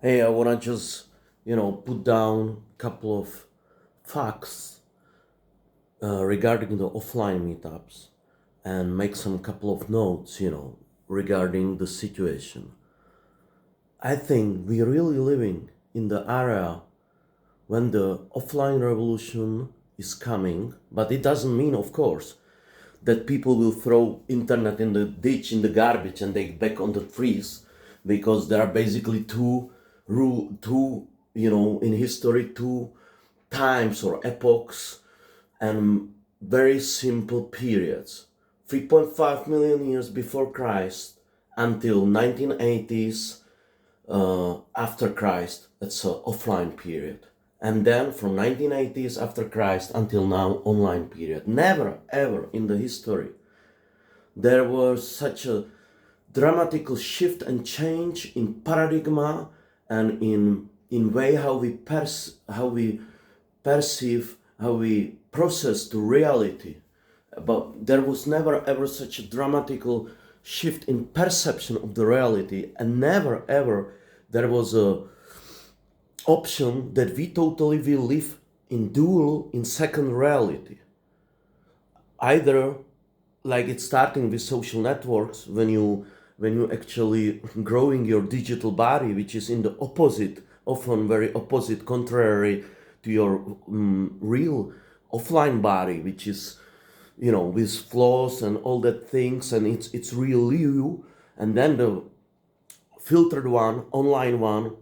Hey, I want to just, put down a couple of facts regarding the offline meetups and make some couple of notes, regarding the situation. I think we're really living in the era when the offline revolution is coming, but it doesn't mean, of course, that people will throw internet in the ditch, in the garbage, and they back on the trees, because there are basically in history, two times or epochs and very simple periods. 3.5 million years before Christ until 1980s after Christ. That's an offline period. And then from 1980s after Christ until now, online period. Never ever in the history there was such a dramatical shift and change in paradigm and in way how we perceive, how we process the reality. But there was never ever such a dramatical shift in perception of the reality, and never ever there was a option that we totally will live in dual, in second reality. Either like it's starting with social networks, when you actually growing your digital body, which is in the opposite, often very opposite, contrary to your real offline body, which is with flaws and all that things, and it's real you. And then the filtered one, online one,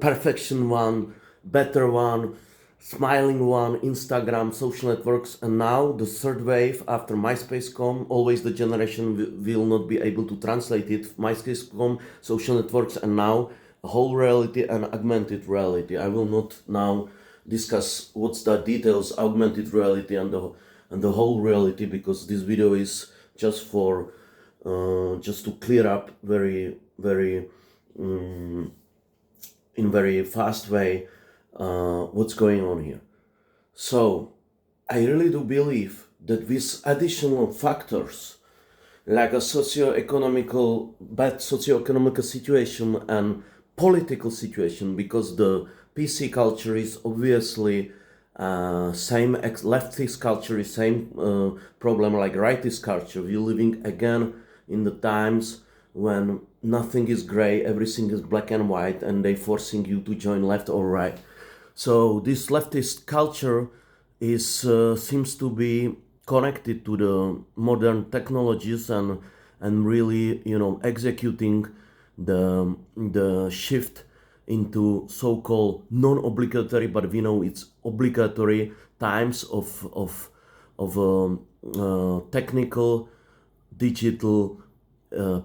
perfection one, better one, smiling one, Instagram, social networks. And now the third wave after MySpace come, always the generation will not be able to translate it. MySpace come, social networks, and now whole reality and augmented reality. I will not now discuss what's the details, augmented reality and the whole reality, because this video is just for just to clear up very in very fast way what's going on here. So I really do believe that with additional factors like a bad socio-economical situation and political situation, because the PC culture is obviously leftist culture is same problem like rightist culture. We're living again in the times when nothing is gray, everything is black and white, and they forcing you to join left or right. So this leftist culture is seems to be connected to the modern technologies and really executing the shift into so-called non-obligatory, but we know it's obligatory times of technical digital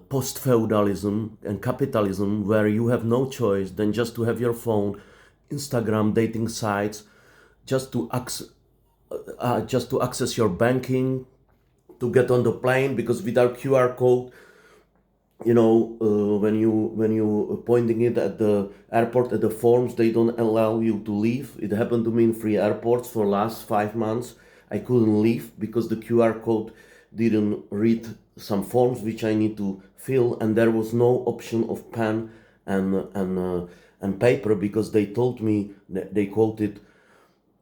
post-feudalism and capitalism, where you have no choice than just to have your phone, Instagram, dating sites, just to access your banking, to get on the plane, because without QR code, when you pointing it at the airport at the forms, they don't allow you to leave. It happened to me in 3 airports for last 5 months. I couldn't leave because the QR code didn't read some forms which I need to fill, and there was no option of pen and paper, because they told me, they quoted,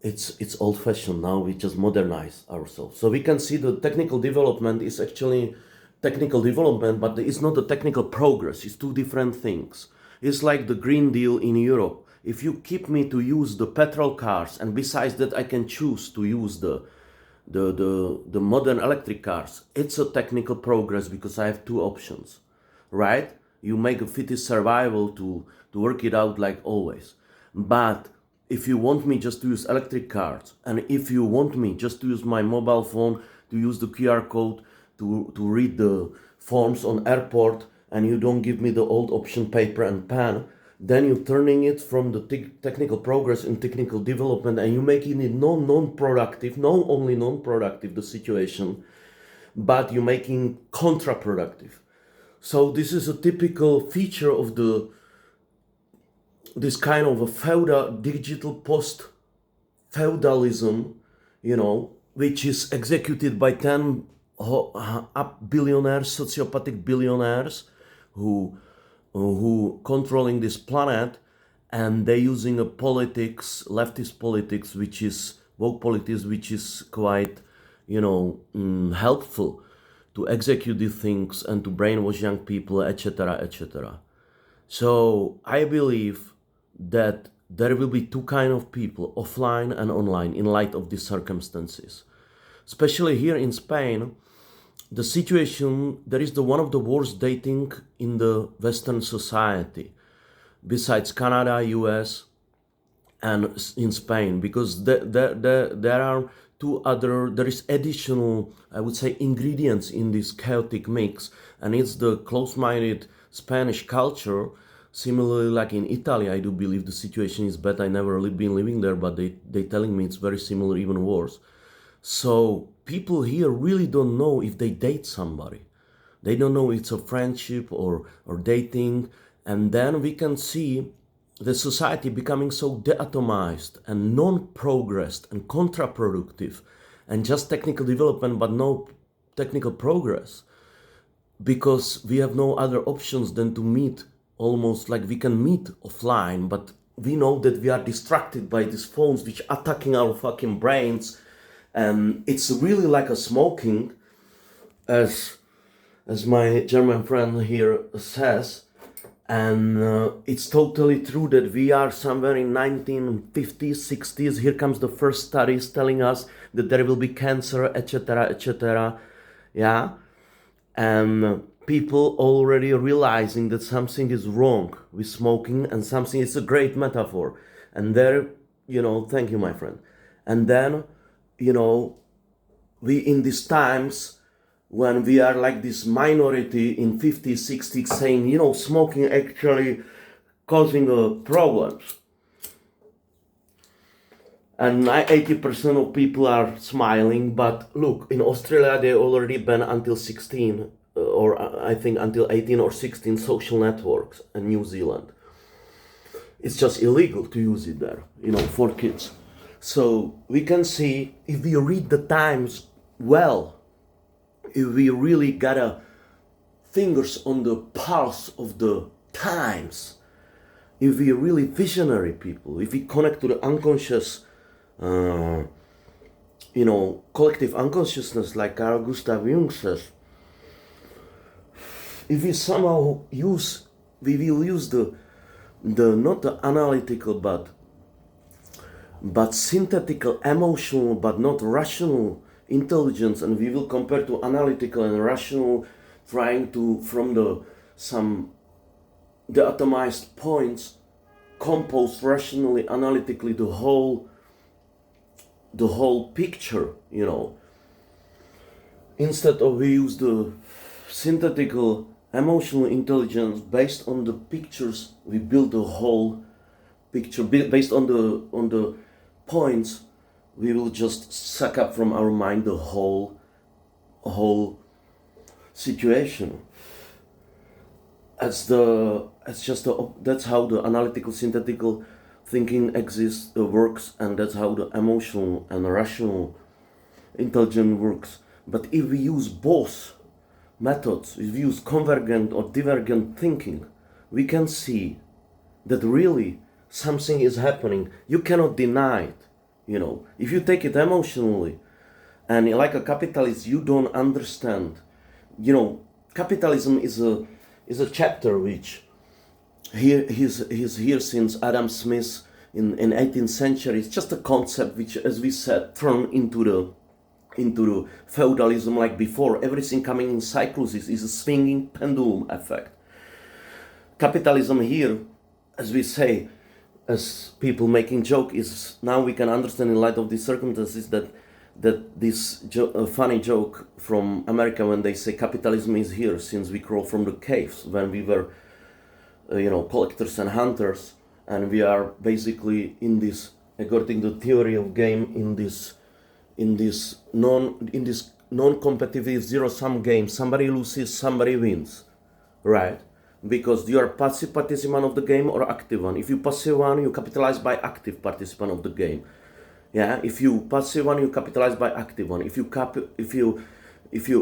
it's old-fashioned now, we just modernize ourselves. So we can see the technical development is actually technical development, but it's not a technical progress. It's two different things. It's like the Green Deal in Europe. If you keep me to use the petrol cars, and besides that I can choose to use the modern electric cars, it's a technical progress, because I have two options, right? You make a fittest survival to work it out like always. But if you want me just to use electric cars, and if you want me just to use my mobile phone, to use the QR code to read the forms on airport, and you don't give me the old option paper and pen, then you're turning it from the technical progress and technical development, and you're making it non-productive, not only non-productive the situation, but you're making counterproductive. So this is a typical feature of this kind of a feudal digital post-feudalism, which is executed by 10 billionaires, sociopathic billionaires, who who controlling this planet, and they're using a politics, leftist politics, which is woke politics, which is quite, helpful to execute these things and to brainwash young people, etc., etc. So I believe that there will be two kind of people, offline and online, in light of these circumstances. Especially here in Spain, the situation, there is one of the worst dating in the Western society, besides Canada, US, and in Spain, because there are there is additional, I would say, ingredients in this chaotic mix, and it's the close-minded Spanish culture. Similarly, like in Italy, I do believe the situation is bad. I never been living there, but they telling me it's very similar, even worse. So people here really don't know if they date somebody. They don't know it's a friendship or dating. And then we can see the society becoming so deatomized and non-progressed and counterproductive and just technical development but no technical progress, because we have no other options than to meet, almost like we can meet offline, but we know that we are distracted by these phones which are attacking our fucking brains. And it's really like a smoking, as my German friend here says. And it's totally true that we are somewhere in 1950s, 60s. Here comes the first studies telling us that there will be cancer, etc., etc. Yeah, and people already realizing that something is wrong with smoking, and something is a great metaphor. And there, thank you, my friend. And then, we in these times, when we are like this minority in 50s, 60s saying, smoking actually causing problems. And 80% of people are smiling, but look, in Australia they already banned until 16, or I think until 18 or 16 social networks, and New Zealand. It's just illegal to use it there, for kids. So we can see, if we read the times well, if we really got fingers on the pulse of the times, if we are really visionary people, if we connect to the unconscious, collective unconsciousness, like Carl Gustav Jung says, if we somehow we will use the not the analytical but synthetical, emotional, but not rational intelligence, and we will compare to analytical and rational, trying to, from the atomized points, compose rationally, analytically the whole picture, instead of we use the synthetical emotional intelligence based on the pictures, we build the whole picture based on the points. We will just suck up from our mind the whole situation. That's how the analytical synthetical thinking exists, works, and that's how the emotional and rational intelligence works. But if we use both methods, if we use convergent or divergent thinking, we can see that really something is happening. You cannot deny it. If you take it emotionally, and like a capitalist, you don't understand. Capitalism is a chapter which he's here since Adam Smith in 18th century. It's just a concept which, as we said, turned into the feudalism like before. Everything coming in cycles is a swinging pendulum effect. Capitalism here, as we say, as people making joke, is now we can understand in light of these circumstances that this funny joke from America when they say capitalism is here since we crawl from the caves when we were collectors and hunters, and we are basically in this, according to the theory of game, in this non-competitive zero-sum game. Somebody loses, somebody wins, right? Because you are passive participant of the game or active one. If you passive one, you capitalize by active participant of the game. Yeah, if you passive one, you capitalize by active one. If you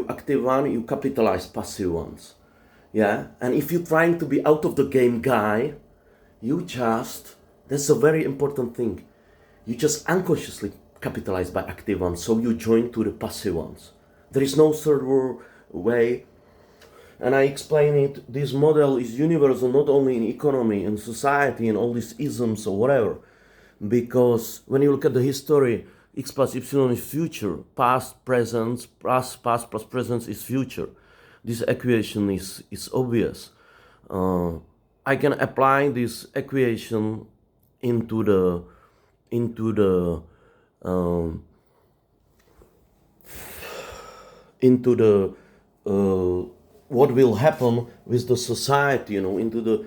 active one, you capitalize passive ones. Yeah, and if you're trying to be out of the game guy, that's a very important thing. You just unconsciously capitalize by active ones, so you join to the passive ones. There is no third way, and I explain it. This model is universal not only in economy, in society, and all these isms or whatever. Because when you look at the history, x plus y is future, past plus present is future. This equation is obvious. I can apply this equation into the um, into the what will happen with the society, into the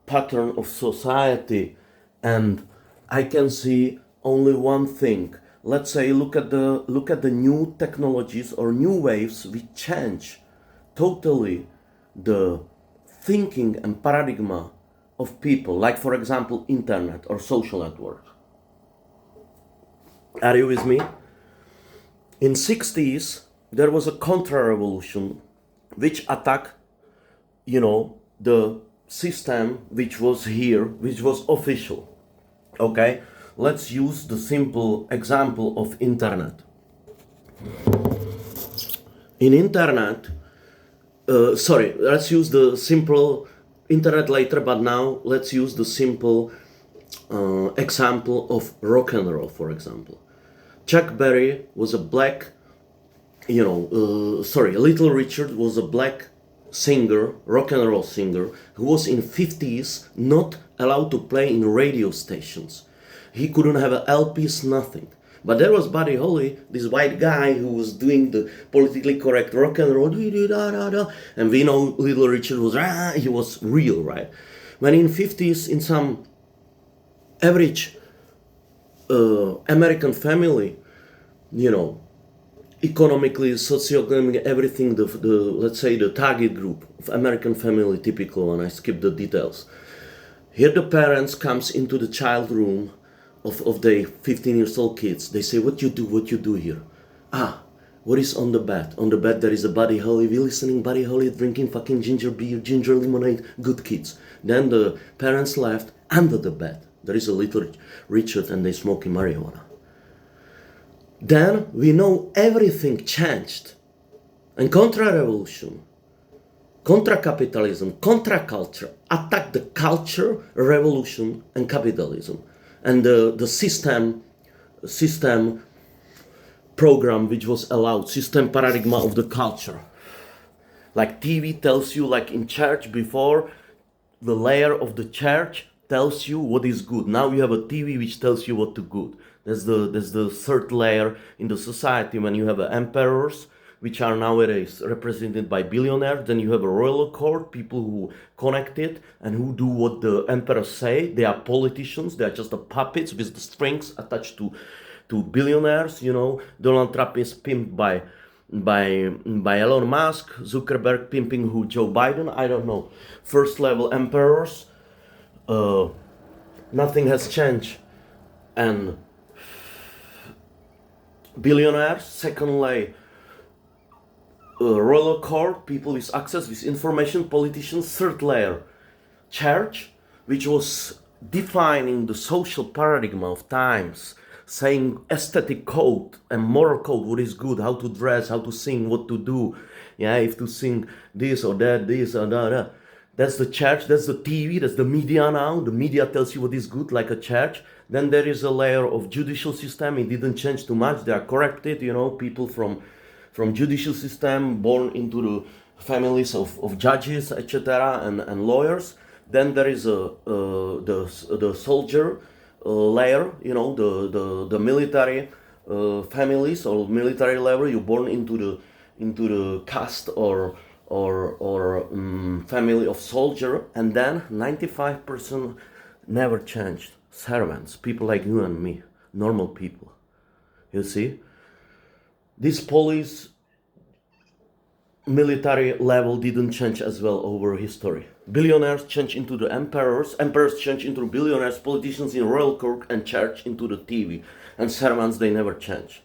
pattern of society, and I can see only one thing. Let's say look at the new technologies or new waves which change totally the thinking and paradigm of people, like for example internet or social network. Are you with me? In 60s there was a contra-revolution which attacked, the system which was here, which was official. Okay, let's use the simple example of internet. In internet, let's use the simple internet later, but now let's use the simple example of rock and roll, for example. Chuck Berry was a black, Little Richard was a black singer, rock and roll singer, who was in 50s not allowed to play in radio stations. He couldn't have LPs, nothing. But there was Buddy Holly, this white guy who was doing the politically correct rock and roll, and we know Little Richard he was real, right? When in 50s, in some average American family, economically, socioeconomically, everything, let's say the target group of American family, typical, and I skip the details. Here the parents comes into the child room of the 15 years old kids. They say, what you do here? What is on the bed? On the bed there is a Buddy Holly. We listening Buddy Holly, drinking fucking ginger beer, ginger lemonade, good kids. Then the parents left. Under the bed there is a Little Richard and they smoking marijuana. Then we know everything changed. And contra-revolution, contra-capitalism, contra-culture attacked the culture, revolution, and capitalism. And the system program which was allowed, system paradigm of the culture. Like TV tells you, like in church before, the layer of the church tells you what is good. Now you have a TV which tells you what to good. There's the third layer in the society when you have emperors, which are nowadays represented by billionaires. Then you have a royal court, people who connect it and who do what the emperors say. They are politicians. They are just the puppets with the strings attached to billionaires. Donald Trump is pimped by Elon Musk, Zuckerberg pimping who, Joe Biden, I don't know. First level emperors, nothing has changed. And billionaires, second layer, royal court, people with access, with information, politicians, third layer, church, which was defining the social paradigm of times, saying aesthetic code and moral code, what is good, how to dress, how to sing, what to do, if to sing this or that, this or that. That's the church, that's the TV, that's the media now. The media tells you what is good, like a church. Then there is a layer of judicial system. It didn't change too much. They are corrected, people from judicial system, born into the families of judges, etc., and lawyers. Then there is the soldier layer, the military families or military level. You're born into the caste or family of soldier, and then 95% never changed. Servants, people like you and me, normal people. You see, this police military level didn't change as well over history. Billionaires change into the emperors change into billionaires, politicians in royal court and church into the TV, and servants, they never change.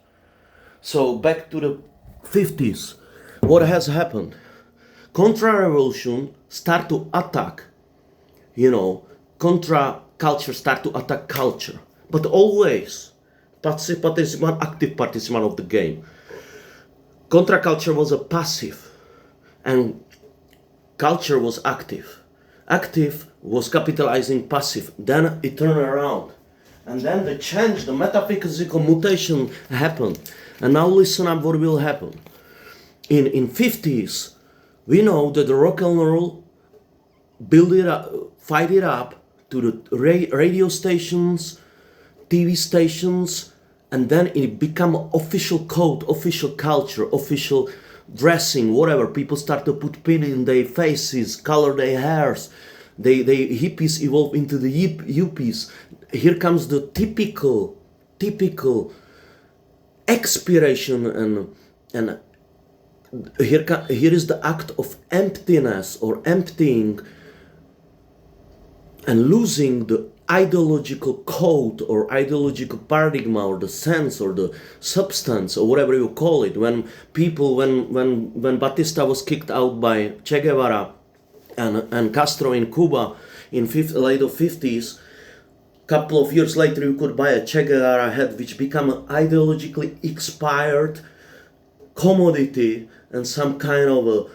So back to the 50s, what has happened? Contra-revolution start to attack, contra-culture start to attack culture. But always, participant, active participant of the game. Contra-culture was a passive, and culture was active. Active was capitalizing passive. Then it turned around. And then the change, the metaphysical mutation happened. And now listen up what will happen. In 50s, we know that the rock and roll build it up, fight it up to the radio stations, TV stations, and then it become official code, official culture, official dressing, whatever. People start to put pin in their faces, color their hairs. They hippies evolve into the yuppies. Here comes the typical expiration, and here is the act of emptiness or emptying and losing the ideological code or ideological paradigm or the sense or the substance or whatever you call it. When Batista was kicked out by Che Guevara and Castro in Cuba in late of 50s, couple of years later you could buy a Che Guevara hat which became an ideologically expired commodity and some kind of a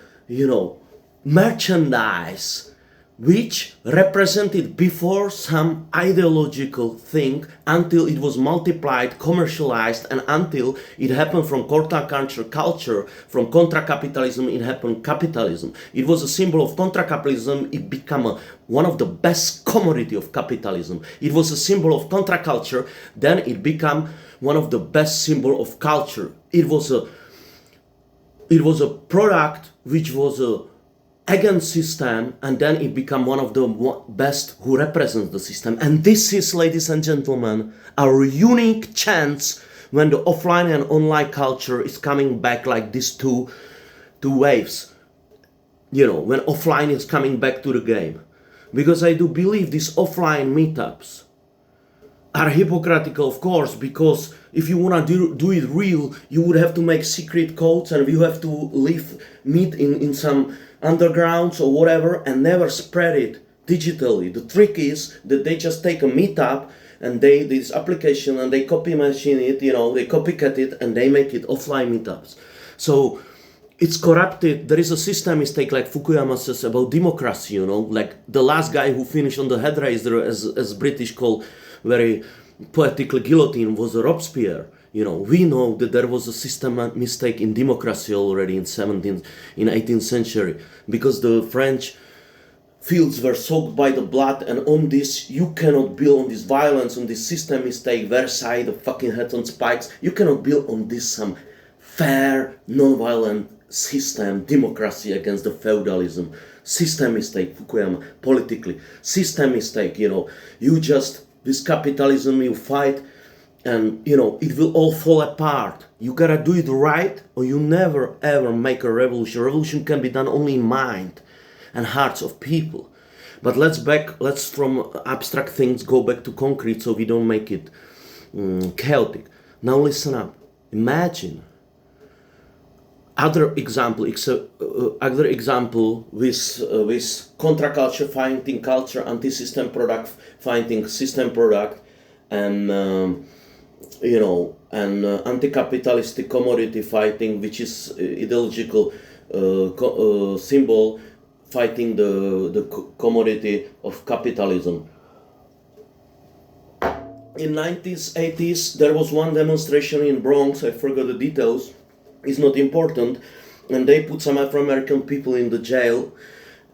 merchandise which represented before some ideological thing until it was multiplied, commercialized, and until it happened from culture, from contra-capitalism, it happened capitalism. It was a symbol of contra-capitalism, it became one of the best commodity of capitalism. It was a symbol of contra-culture, then it became one of the best symbol of culture. It was a product which was against system, and then it became one of the best who represents the system. And this is, ladies and gentlemen, our unique chance when the offline and online culture is coming back like these two waves. When offline is coming back to the game. Because I do believe these offline meetups are hypocritical, of course, because if you want to do it real, you would have to make secret codes and you have to meet in some undergrounds or whatever and never spread it digitally. The trick is that they just take a meetup and this application and they copy machine it, they copycat it and they make it offline meetups. So it's corrupted. There is a system mistake, like Fukuyama says about democracy, like the last guy who finished on the head raiser, as British call very poetically guillotine, was a Robespierre. We know that there was a system mistake in democracy already in 18th century, because the French fields were soaked by the blood, and on this you cannot build on this violence, on this system mistake, Versailles, the fucking head on spikes. You cannot build on this some fair, non-violent system, democracy against the feudalism. System mistake, Fukuyama, politically. System mistake, this capitalism you fight, and it will all fall apart. You gotta do it right, or you never ever make a revolution. Revolution can be done only in mind and hearts of people. But let's from abstract things go back to concrete, so we don't make it chaotic. Now listen up. Imagine other example with contra-culture fighting culture, anti-system product fighting system product, and anti-capitalistic commodity fighting, which is ideological symbol fighting the commodity of capitalism. In 90s, 80s, there was one demonstration in Bronx, I forgot the details, it's not important, and they put some Afro-American people in the jail,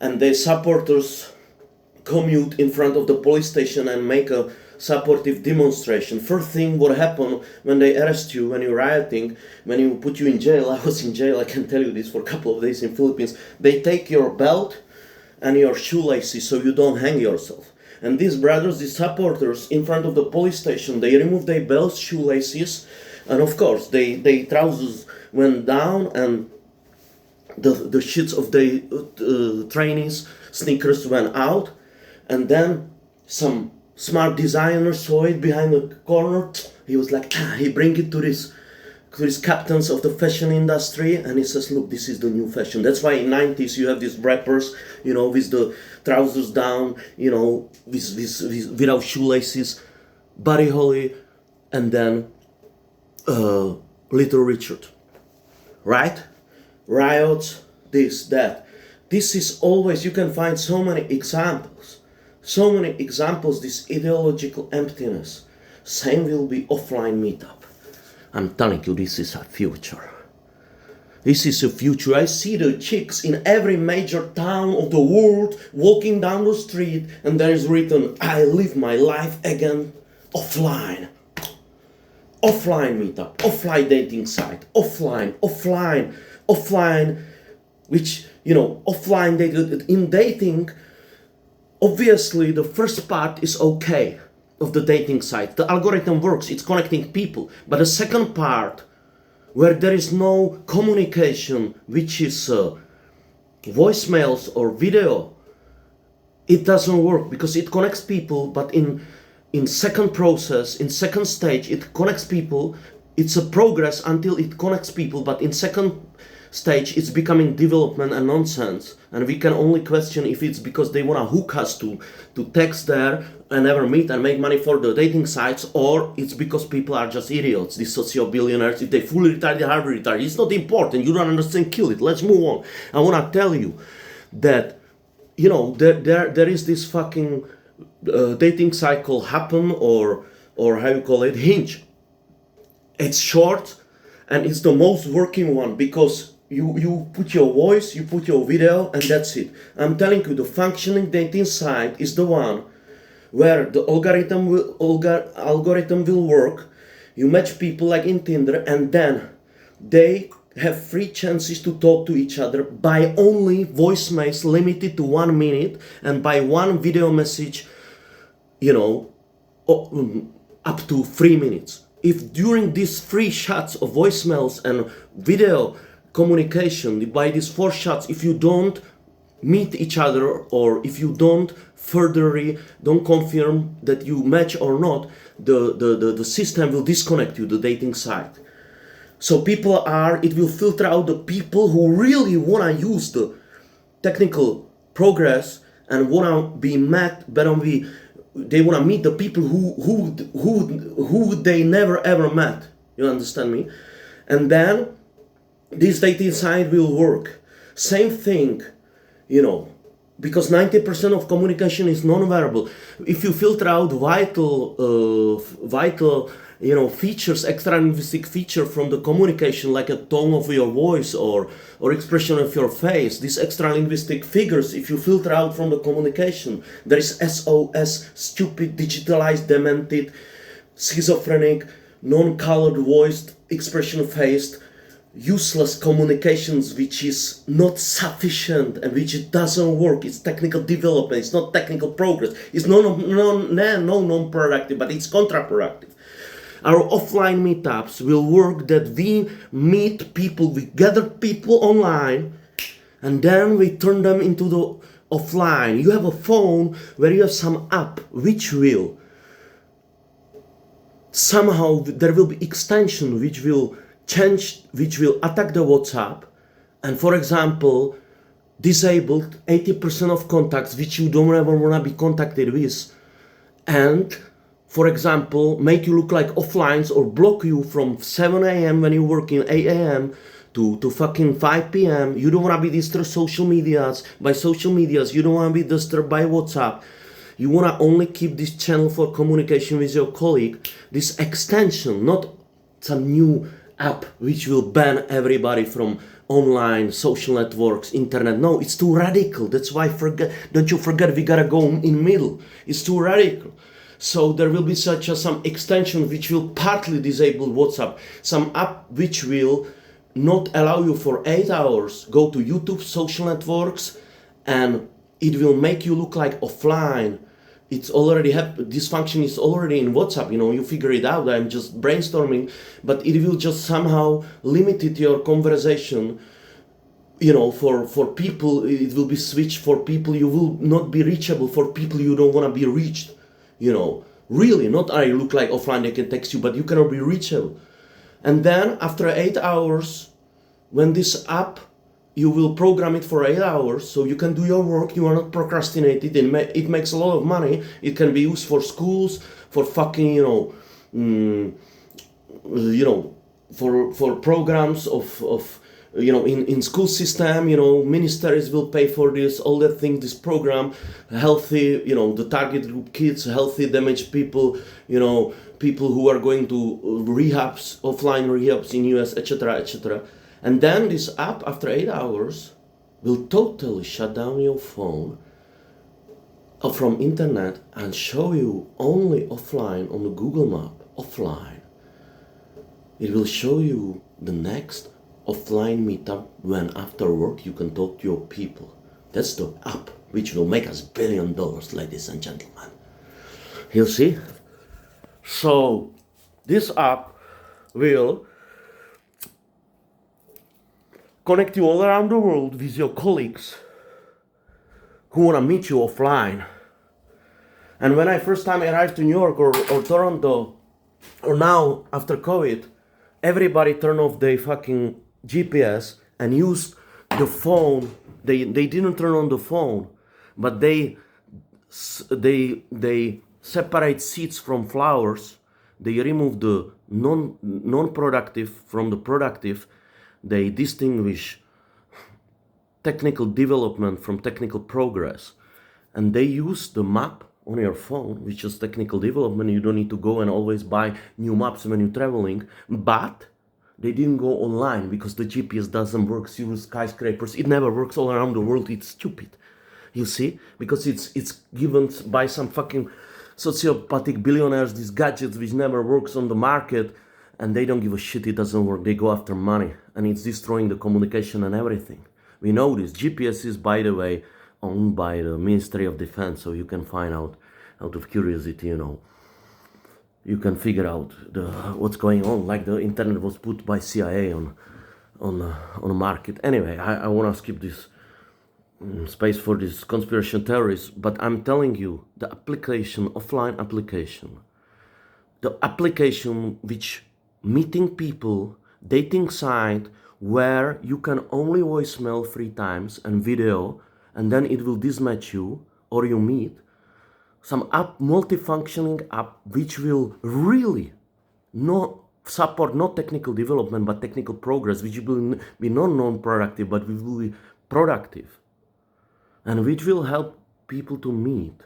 and their supporters commute in front of the police station and make a supportive demonstration. First thing what happened when they arrest you, when you're rioting, when you put you in jail, I was in jail, I can tell you this, for a couple of days in Philippines, they take your belt and your shoelaces so you don't hang yourself. And these brothers, these supporters, in front of the police station, they remove their belts, shoelaces, and of course, they trousers went down, and the shits of the trainees, sneakers went out, and then some smart designer saw it behind the corner. He was like, he bring it to this He's captains of the fashion industry, and he says, look, this is the new fashion. That's why in 90s you have these rappers, you know, with the trousers down, you know, without shoelaces, Buddy Holly, and then Little Richard, right? Riots, this, that. This is always, you can find so many examples, this ideological emptiness. Same will be offline meetup. I'm telling you, this is a future. This is a future. I see the chicks in every major town of the world walking down the street, and there is written, I live my life again offline. Offline meetup, offline dating site, offline, which, you know, offline dating. In dating, obviously the first part is okay of the dating site. The algorithm works, it's connecting people. But the second part, where there is no communication, which is voicemails or video, it doesn't work because it connects people, but in second process, in second stage, it connects people. It's a progress until it connects people, but in second stage it's becoming development and nonsense, and we can only question if it's because they want to hook us to text there and never meet and make money for the dating sites, or it's because people are just idiots, these socio-billionaires. If they fully retired, they hardly retired. It's not important, you don't understand, kill it, let's move on. I want to tell you that, you know, there is this fucking dating cycle Happen, or how you call it, Hinge. It's short and it's the most working one because you put your voice, you put your video, and that's it. I'm telling you, the functioning dating site is the one where the algorithm will work. You match people like in Tinder, and then they have free chances to talk to each other by only voicemails limited to 1 minute, and by one video message, you know, up to 3 minutes. If during these 3 shots of voicemails and video communication, by these 4 shots, if you don't meet each other, or if you don't don't confirm that you match or not, the system will disconnect you, the dating site. So it will filter out the people who really want to use the technical progress and want to be met, but they want to meet the people who they never ever met. You understand me? And then this dating site will work. Same thing, you know, because 90% of communication is non-verbal. If you filter out vital, you know, features, extra-linguistic feature from the communication, like a tone of your voice or expression of your face, these extra-linguistic figures, if you filter out from the communication, there is SOS, stupid, digitalized, demented, schizophrenic, non-colored voiced, expression-faced, useless communications, which is not sufficient and which doesn't work. It's technical development, it's not technical progress, it's non-productive, but it's counterproductive. Our offline meetups will work that we meet people, we gather people online, and then we turn them into the offline. You have a phone where you have some app which will somehow, there will be extension which will change, which will attack the WhatsApp, and for example disabled 80% of contacts which you don't ever want to be contacted with, and for example make you look like offlines, or block you from 7 a.m. when you work in 8 a.m. to fucking 5 p.m. You don't want to be disturbed by social medias, you don't want to be disturbed by WhatsApp. You want to only keep this channel for communication with your colleague, this extension, not some new app which will ban everybody from online social networks, internet. No, it's too radical. That's why don't you forget, we gotta go in middle. It's too radical. So there will be some extension which will partly disable WhatsApp, some app which will not allow you for 8 hours go to YouTube, social networks, and it will make you look like offline. It's already this function is already in WhatsApp, you know, you figure it out. I'm just brainstorming, but it will just somehow limit your conversation, you know, for people. It will be switched for people you will not be reachable, for people you don't want to be reached, you know, really. Not I look like offline, they can text you, but you cannot be reachable. And then after 8 hours, when this app, you will program it for 8 hours, so you can do your work, you are not procrastinating, it makes a lot of money, it can be used for schools, for fucking, for programs of in school system, ministers will pay for this, all that thing, this program, healthy, the target group kids, healthy damaged people, people who are going to rehabs, offline rehabs in US, etc., etc. And then this app, after 8 hours, will totally shut down your phone from internet and show you only offline on the Google map, offline. It will show you the next offline meetup when after work you can talk to your people. That's the app which will make us $1 billion, ladies and gentlemen. You see? So this app will connect you all around the world with your colleagues who want to meet you offline. And when I first time arrived to New York or Toronto, or now after COVID, everybody turned off their fucking GPS and used the phone. They didn't turn on the phone, but they separate seeds from flowers. They remove the non-productive from the productive. They distinguish technical development from technical progress. And they use the map on your phone, which is technical development. You don't need to go and always buy new maps when you're traveling. But they didn't go online because the GPS doesn't work. Serious skyscrapers, it never works all around the world. It's stupid. You see? Because it's given by some fucking sociopathic billionaires, these gadgets which never works on the market, and they don't give a shit, it doesn't work. They go after money, and it's destroying the communication and everything. We know this. GPS is, by the way, owned by the Ministry of Defense, so you can find out of curiosity, you can figure out what's going on, like the internet was put by CIA on the market. Anyway, I want to skip this space for this conspiracy theories, but I'm telling you, the application, offline application, the application which meeting people, dating site, where you can only voicemail 3 times and video, and then it will dismatch you or you meet, some app, multifunctioning app, which will really not support not technical development but technical progress, which will be not non-productive but will be productive, and which will help people to meet,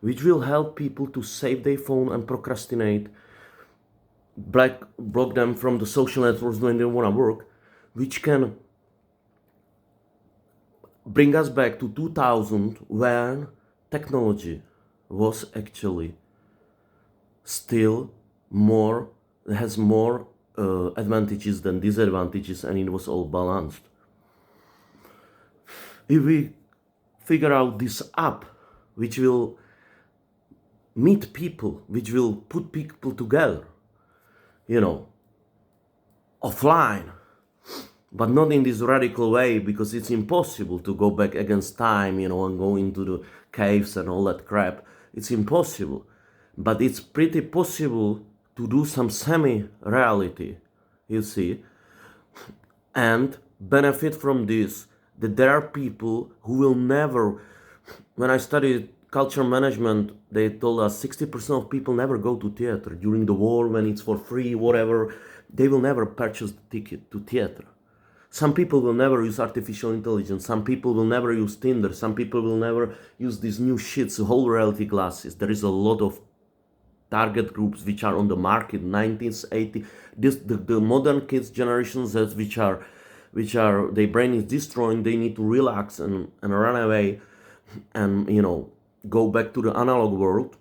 which will help people to save their phone and procrastinate, block them from the social networks when they want to work, which can bring us back to 2000 when technology was actually still has more advantages than disadvantages, and it was all balanced. If we figure out this app which will meet people, which will put people together, offline, but not in this radical way, because it's impossible to go back against time, and go into the caves and all that crap. It's impossible. But it's pretty possible to do some semi-reality, you see, and benefit from this, that there are people who will never, when I studied culture management, they told us 60% of people never go to theater. During the war, when it's for free, whatever, they will never purchase the ticket to theater. Some people will never use artificial intelligence. Some people will never use Tinder. Some people will never use these new shits, whole reality glasses. There is a lot of target groups which are on the market, 19th, 80s. The modern kids, Generation Z, which are their brain is destroying. They need to relax and run away, and go back to the analog world,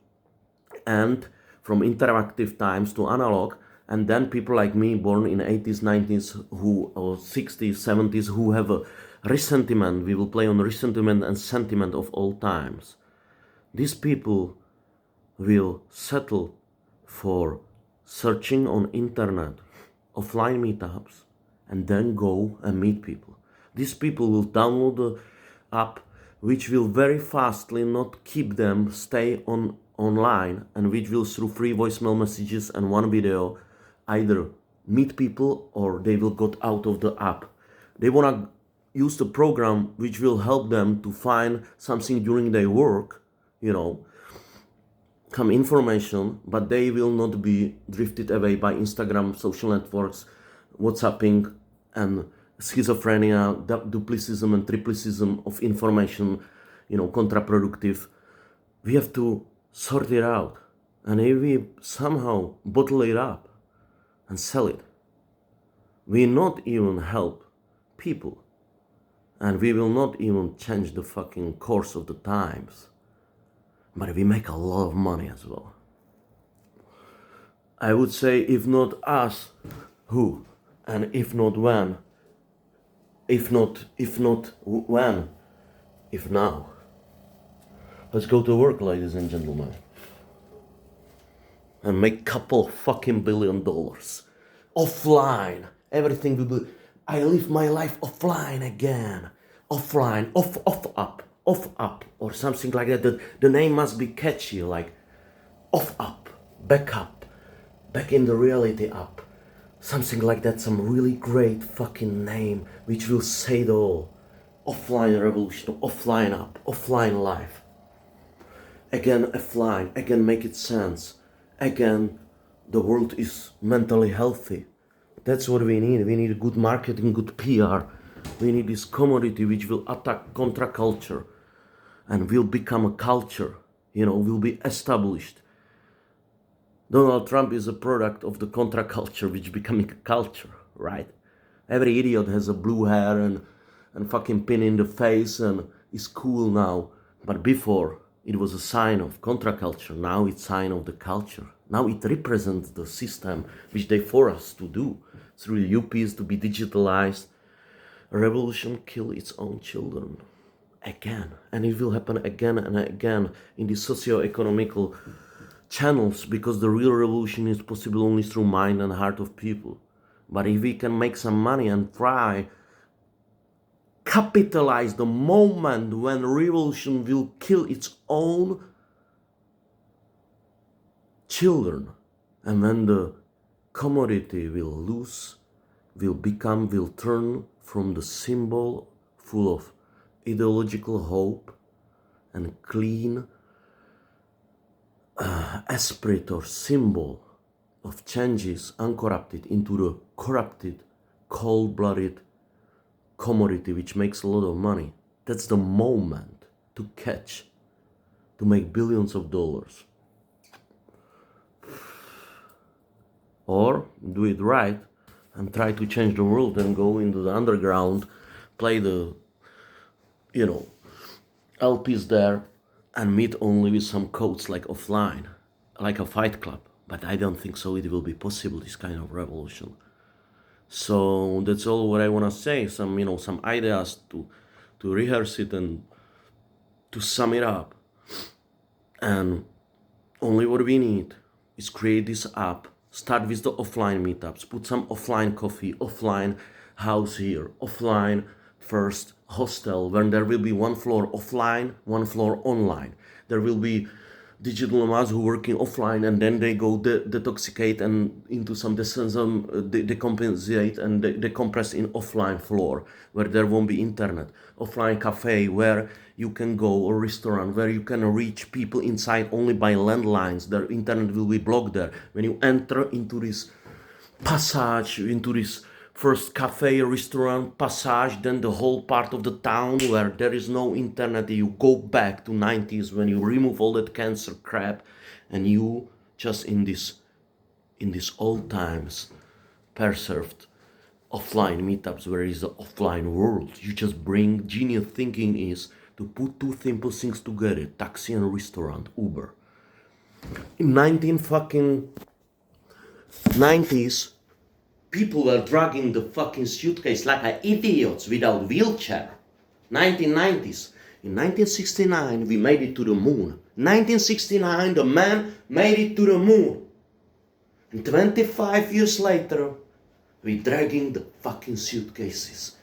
and from interactive times to analog. And then people like me, born in 80s, 90s, or 60s, 70s, who have a resentment. We will play on resentment and sentiment of all times. These people will settle for searching on internet, offline meetups, and then go and meet people. These people will download the app, which will very fastly not keep them stay online, and which will, through free voicemail messages and one video, either meet people or they will get out of the app. They want to use the program which will help them to find something during their work, some information, but they will not be drifted away by Instagram, social networks, WhatsApping, and schizophrenia, duplicism and triplicism of information, contraproductive. We have to sort it out. And if we somehow bottle it up and sell it, we not even help people. And we will not even change the fucking course of the times. But we make a lot of money as well. I would say, if not us, who? And if not when? If not when? If now? Let's go to work, ladies and gentlemen. And make couple fucking $1 billion. Offline. Everything will be... I live my life offline again. Offline. Off up. Or something like that. The name must be catchy. Like off up. Back in the reality up. Something like that. Some really great fucking name. Which will say it all. Offline revolution. Offline up. Offline life. Again offline. Again make it sense. Again, the world is mentally healthy. That's what we need. We need good marketing, good PR. We need this commodity which will attack contra-culture and will become a culture, will be established. Donald Trump is a product of the contra-culture which becoming a culture, right? Every idiot has a blue hair and fucking pin in the face and is cool now. But before, it was a sign of contra-culture. Now it's a sign of the culture. Now it represents the system which they force us to do through the UPs to be digitalized. A revolution kill its own children. Again. And it will happen again and again in the socio-economical channels, because the real revolution is possible only through mind and heart of people. But if we can make some money and try capitalize the moment when revolution will kill its own children, and when the commodity will turn from the symbol full of ideological hope and clean esprit or symbol of changes uncorrupted into the corrupted, cold-blooded commodity which makes a lot of money. That's the moment to catch, to make billions of dollars. Or do it right and try to change the world and go into the underground, play the, LPs there and meet only with some codes like offline, like a fight club. But I don't think so it will be possible, this kind of revolution. So that's all what I want to say. Some ideas to rehearse it and to sum it up. And only what we need is create this app. Start with the offline meetups. Put some offline coffee, offline house here, offline first hostel, when there will be one floor offline, one floor online. There will be digital nomads who working offline and then they go detoxicate and into some decompensate and decompress in offline floor where there won't be internet. Offline cafe where you can go, or restaurant where you can reach people inside only by landlines. Their internet will be blocked there. When you enter into this passage, into this first cafe, restaurant, passage, then the whole part of the town where there is no internet, you go back to 90s when you remove all that cancer crap and you just in this old times preserved offline meetups where is the offline world. You just bring genius thinking is to put two simple things together, taxi and restaurant, Uber. In 1990s, people were dragging the fucking suitcase like idiots without wheelchair. 1990s. In 1969, we made it to the moon. 1969, the man made it to the moon. And 25 years later, we're dragging the fucking suitcases.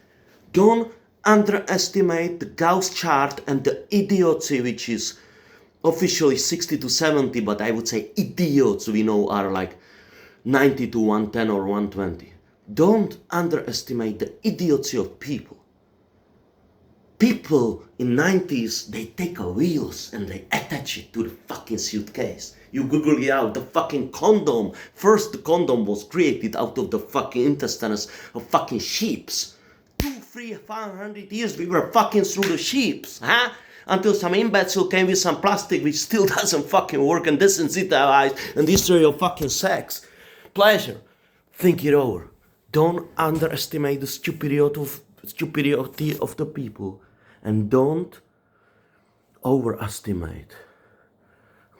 Don't underestimate the Gauss chart and the idiocy, which is officially 60 to 70, but I would say idiots we know are like 90 to 110 or 120. Don't underestimate the idiocy of people. People in 90s, they take a wheels and they attach it to the fucking suitcase. You Google it out, the fucking condom. First, the condom was created out of the fucking intestines of fucking sheeps. 200, 300, 500 years we were fucking through the sheeps, huh? Until some imbecile came with some plastic which still doesn't fucking work and desensitize and destroy your fucking sex. Pleasure. Think it over. Don't underestimate the stupidity of the people. And don't overestimate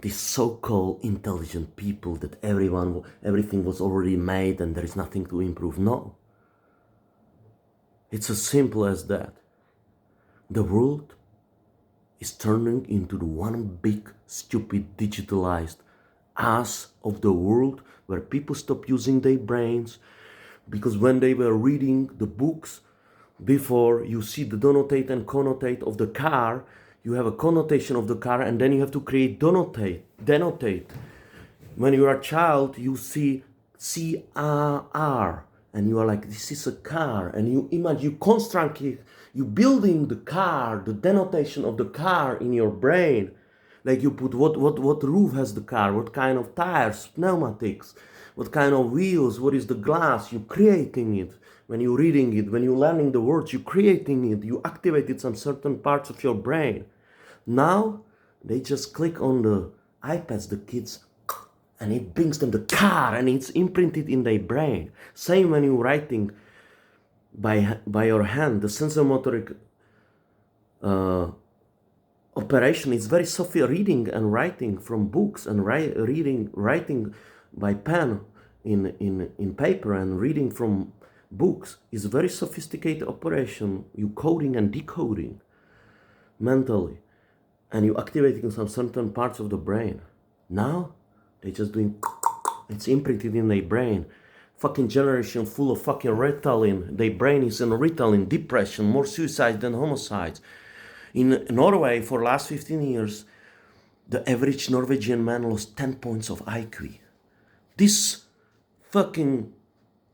these so-called intelligent people that everything was already made and there is nothing to improve. No. It's as simple as that. The world is turning into the one big, stupid, digitalized ass of the world where people stop using their brains, because when they were reading the books, before you see the denotate and connotate of the car, you have a connotation of the car and then you have to create denotate. When you are a child, you see CRR and you are like, this is a car, and you imagine, you construct it, you building the car, the denotation of the car in your brain. Like you put what roof has the car, what kind of tires, pneumatics, what kind of wheels, what is the glass, you creating it. When you're reading it, when you're learning the words, you're creating it, you activated some certain parts of your brain. Now, they just click on the iPads, the kids, and it brings them the car, and it's imprinted in their brain. Same when you're writing by your hand, the sensomotoric operation is very reading and writing from books and writing by pen in paper and reading from books is a very sophisticated operation. You coding and decoding mentally, and you activating some certain parts of the brain. Now they just doing, it's imprinted in their brain. Fucking generation full of fucking Ritalin. Their brain is in Ritalin, depression, more suicides than homicides. In Norway, for last 15 years, the average Norwegian man lost 10 points of IQ. This fucking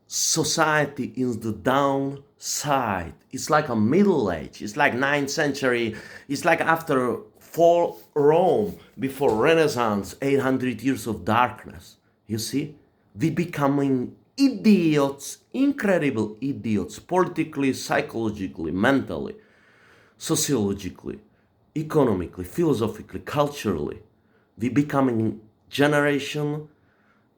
society is the downside. It's like a middle age. It's like 9th century. It's like after fall Rome, before Renaissance, 800 years of darkness. You see? We becoming idiots, incredible idiots, politically, psychologically, mentally, sociologically, economically, philosophically, culturally. We becoming generation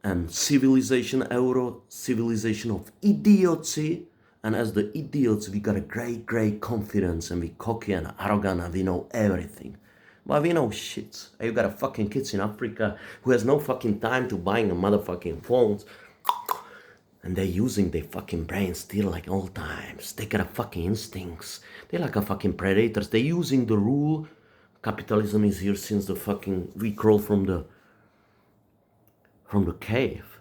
and civilization, Euro-civilization of idiocy. And as the idiots, we got a great confidence, and we cocky and arrogant, and we know everything. But we know shit. You got a fucking kids in Africa who has no fucking time to buying a motherfucking phones. And they're using their fucking brains still like all times. They got a fucking instincts. They're like a fucking predators. They're using the rule. Capitalism is here since the fucking, we crawl from the cave.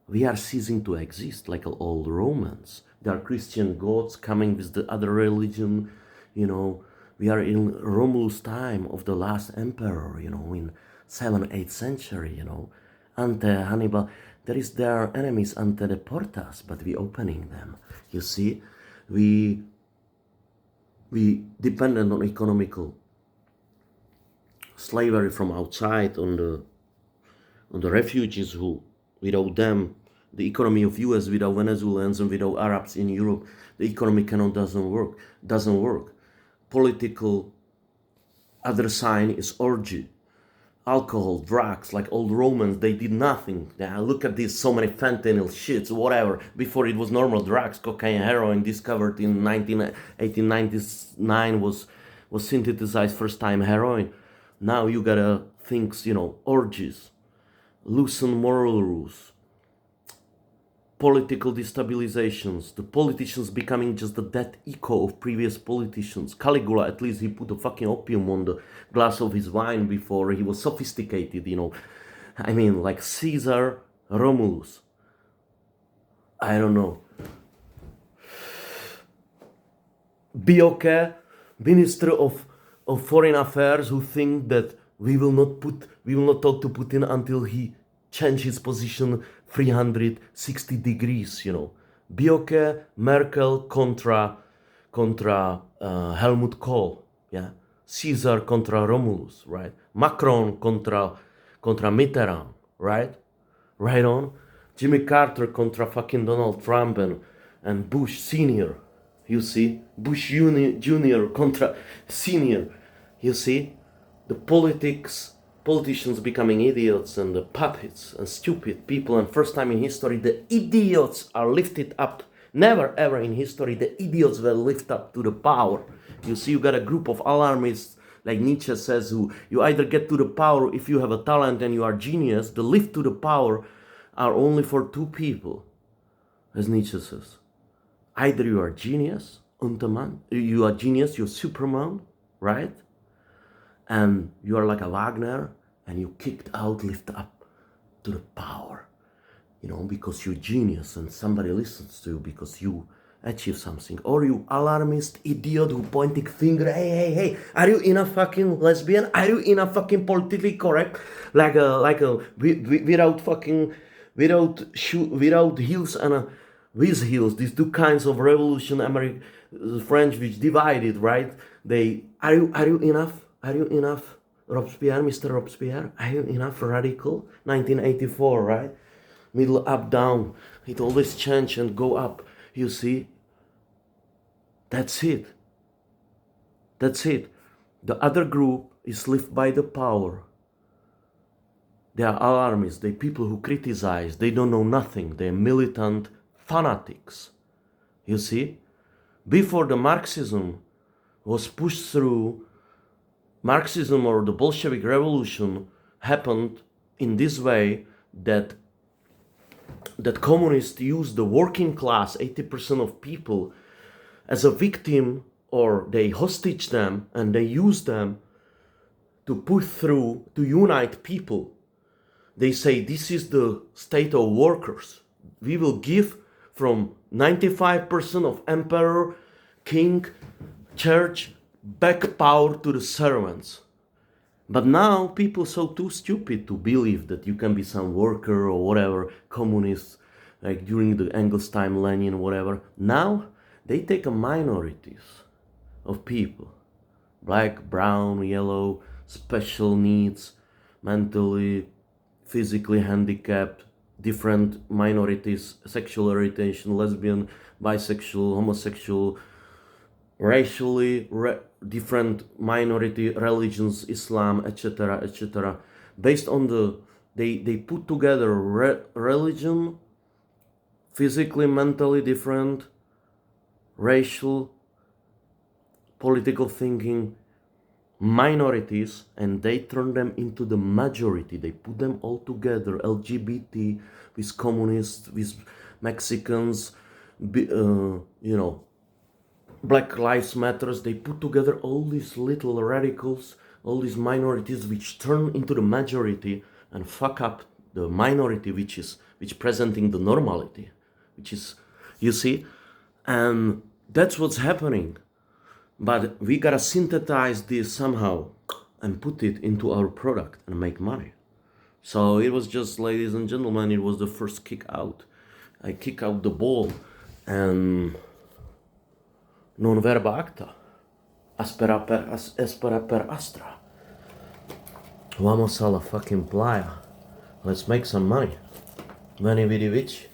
We are ceasing to exist like old Romans. There are Christian gods coming with the other religion, you know. We are in Romulus time of the last emperor, you know, in 7th, 8th century, you know. Ante Hannibal, there is their enemies ante the portas, but we opening them. You see, we dependent on economical slavery from outside, on the refugees who, without them, the economy of US, without Venezuelans and without Arabs in Europe, the economy doesn't work. Political other sign is orgy, alcohol, drugs, like old Romans, they did nothing. Look at this, so many fentanyl shits, whatever. Before it was normal drugs, cocaine, heroin, discovered in 1899 was synthesized first time heroin. Now you gotta things, you know, orgies, loosen moral rules, political destabilizations, the politicians becoming just the dead echo of previous politicians. Caligula, at least he put a fucking opium on the glass of his wine before he was sophisticated, you know. I mean, like Caesar, Romulus. I don't know. Bioke, Minister of Foreign Affairs, who think that we will not talk to Putin until he changes his position 360 degrees, you know. Bioke, Merkel contra Helmut Kohl, yeah. Caesar contra Romulus, right? Macron contra Mitterrand, right? Right on. Jimmy Carter contra fucking Donald Trump and Bush Senior, you see? Bush Junior contra Senior, you see? The politicians becoming idiots and the puppets and stupid people, and first time in history the idiots are lifted up. Never ever in history the idiots were lifted up to the power. You see, you got a group of alarmists, like Nietzsche says, who you either get to the power if you have a talent and you are genius. The lift to the power are only for two people, as Nietzsche says. Either you are genius, Unterman, you are genius, you're Superman, right? And you are like a Wagner, and you kicked out, lift up to the power, you know, because you're genius and somebody listens to you because you achieve something. Or you alarmist idiot who pointing finger, hey, are you enough fucking lesbian? Are you enough fucking politically correct? Without heels and with heels. These two kinds of revolution, French, which divided, right? Are you enough? Are you enough, Robespierre, Mr. Robespierre? Are you enough radical? 1984, right? Middle up, down. It always change and go up. You see? That's it. That's it. The other group is lifted by the power. They are alarmists. They people who criticize. They don't know nothing. They're militant fanatics. You see? Before the Marxism was pushed through, Marxism or the Bolshevik Revolution happened in this way that communists used the working class, 80% of people, as a victim, or they hostage them and they use them to push through, to unite people. They say this is the state of workers. We will give from 95% of emperor, king, church, back power to the servants. But now people so too stupid to believe that you can be some worker or whatever, communist, like during the Engels time, Lenin, whatever. Now they take a minorities of people, black, brown, yellow, special needs, mentally, physically handicapped, different minorities, sexual orientation, lesbian, bisexual, homosexual, racially different minority religions, Islam, etc., etc. Based on they put together religion, physically, mentally different, racial, political thinking minorities, and they turn them into the majority. They put them all together, LGBT with communists, with Mexicans, you know, Black Lives Matters. They put together all these little radicals, all these minorities, which turn into the majority and fuck up the minority, which presenting the normality, which is, you see, and that's what's happening. But we gotta synthesize this somehow and put it into our product and make money. So it was just, ladies and gentlemen, it was the first kick out. I kick out the ball and non verba acta. Aspera per astra. Vamos a la fucking playa. Let's make some money. Veni vidi vici.